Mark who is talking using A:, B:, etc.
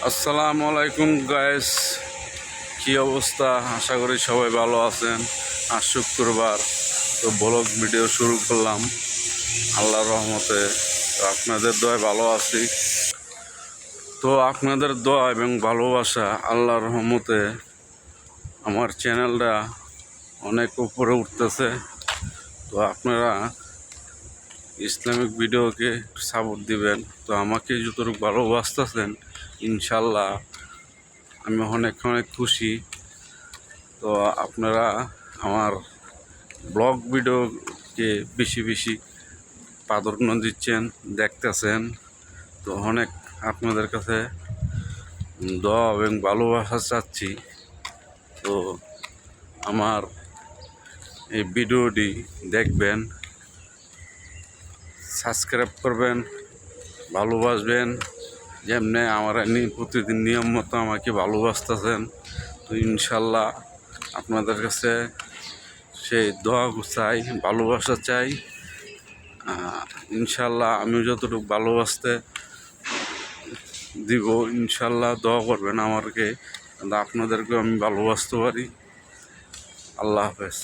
A: আসসালামু আলাইকুম গাইস, কি অবস্থা? আশা করি সবাই ভালো আছেন। আজ শুক্রবার, তো ব্লগ ভিডিও শুরু করলাম আল্লাহর রহমতে। তো আপনাদের দোয়ায় ভালো আছি। তো আপনাদের দোয়া এবং ভালোবাসা আল্লাহর রহমতে আমার চ্যানেলটা অনেক উপরে উঠতেছে। তো আপনারা ইসলামিক ভিডিওকে সাপোর্ট দিবেন। তো আমাকে যতটুকু ভালোবাসতেছেন, ইনশাল্লাহ আমি অনেক অনেক খুশি। তো আপনারা আমার ব্লগ ভিডিওকে বেশি বেশি প্রাধান্য দিচ্ছেন, দেখতেছেন। তো অনেক আপনাদের কাছে দোয়া এবং ভালোবাসা চাচ্ছি। তো আমার এই ভিডিওটি দেখবেন, সাবস্ক্রাইব করবেন, ভালোবাসবেন। যেমনি আমার প্রতিদিন নিয়ম মতো আমাকে ভালোবাসতেছেন। তো ইনশাল্লাহ আপনাদের কাছে সেই দোয়া চাই, ভালোবাসা চাই। ইনশাল্লাহ আমি যতটুকু ভালোবাসতে দিব, ইনশাল্লাহ দোয়া করবেন আমাকে, আপনাদেরকেও আমি ভালোবাসতে পারি। আল্লাহ হাফেজ।